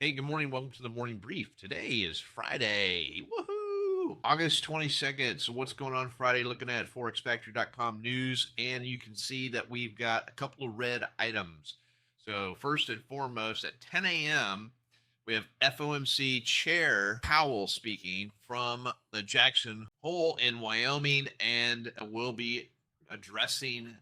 Hey, good morning. Welcome to the morning brief. Today is Friday. Woohoo! August 22nd. So, what's going on Friday? Looking at forexfactory.com news, and you can see that we've got a couple of red items. So, first and foremost, at 10 a.m., we have FOMC Chair Powell speaking from the Jackson Hole in Wyoming, and will be addressing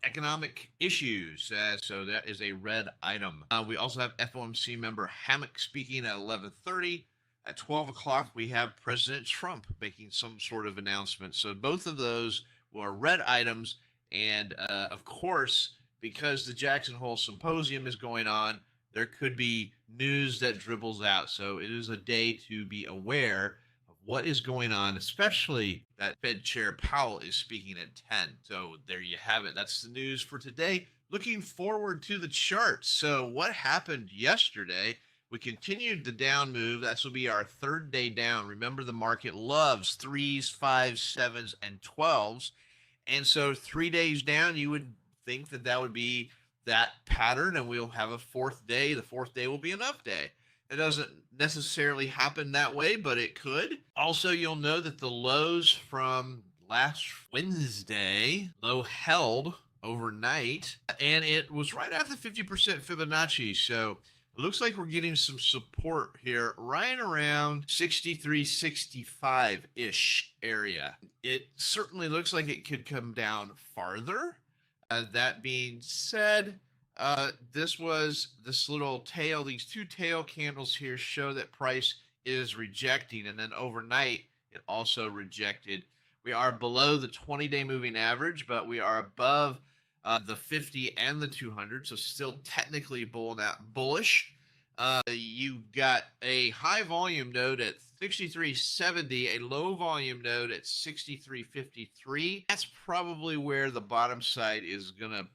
economic issues. So that is a red item. We also have FOMC member Hammock speaking at 11:30. At 12 o'clock, we have President Trump making some sort of announcement. So both of those were red items. And of course, because the Jackson Hole Symposium is going on, there could be news that dribbles out. So it is a day to be aware of what is going on, especially that Fed Chair Powell is speaking at 10. So there you have it. That's the news for today. Looking forward to the charts. So what happened yesterday? We continued the down move. This will be our third day down. Remember, the market loves threes, fives, sevens, and 12s. And so 3 days down, you would think that that would be that pattern, and we'll have a fourth day. The fourth day will be enough day. It doesn't necessarily happen that way, but it could. Also, you'll know that the lows from last Wednesday, low held overnight, and it was right at the 50% Fibonacci. So it looks like we're getting some support here right around 63, 65 ish area. It certainly looks like it could come down farther. That being said, this little tail, these two tail candles here show that price is rejecting, and then overnight it also rejected. We are below the 20-day moving average, but we are above the 50 and the 200, so still technically bullish. You got a high volume node at 63.70, a low volume node at 63.53. That's probably where the bottom side is going to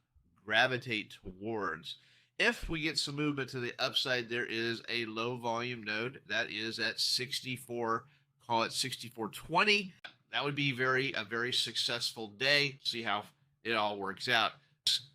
gravitate towards. If we get some movement to the upside, there is a low volume node that is at 64, call it 64.20. That would be a very successful day. See how it all works out.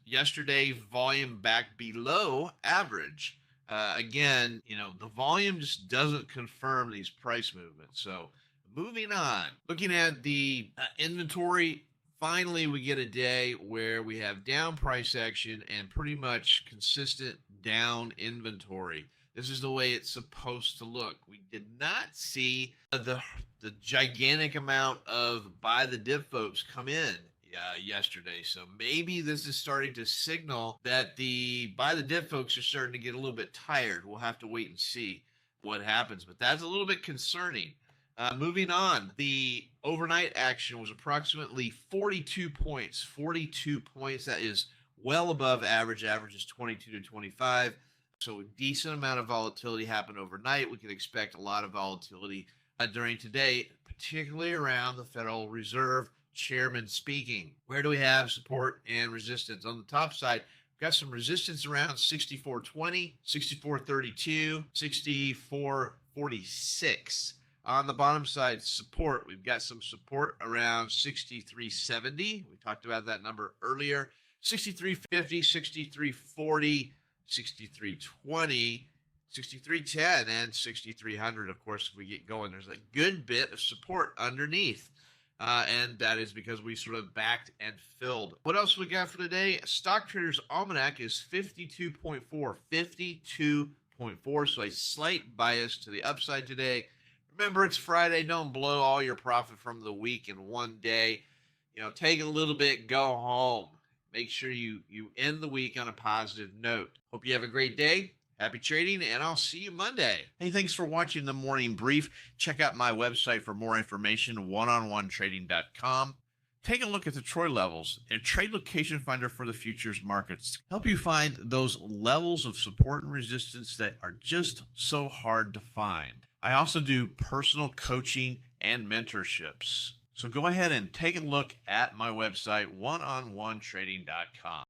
Yesterday, volume back below average. Again, the volume just doesn't confirm these price movements. So moving on, looking at the inventory, finally we get a day where we have down price action and pretty much consistent down inventory. This is the way it's supposed to look. We did not see the gigantic amount of buy the dip folks come in yesterday. So maybe this is starting to signal that the buy the dip folks are starting to get a little bit tired. We'll have to wait and see what happens, but that's a little bit concerning. Moving on, the overnight action was approximately 42 points. 42 points. That is well above average. Average is 22 to 25. So a decent amount of volatility happened overnight. We can expect a lot of volatility during today, particularly around the Federal Reserve Chairman speaking. Where do we have support and resistance? On the top side, we've got some resistance around 64.20, 64.32, 64.46. On the bottom side, support, we've got some support around 63.70. We talked about that number earlier. 63.50, 63.40, 63.20, 63.10, and 6300. Of course, if we get going, there's a good bit of support underneath. And that is because we sort of backed and filled. What else we got for today? Stock Trader's Almanac is 52.4. 52.4, so a slight bias to the upside today. Remember, it's Friday. Don't blow all your profit from the week in one day. Take a little bit, go home. Make sure you end the week on a positive note. Hope you have a great day. Happy trading, and I'll see you Monday. Hey, thanks for watching the morning brief. Check out my website for more information, oneononetrading.com. Take a look at the Troy levels, a trade location finder for the futures markets. Help you find those levels of support and resistance that are just so hard to find. I also do personal coaching and mentorships. So go ahead and take a look at my website, oneononetrading.com.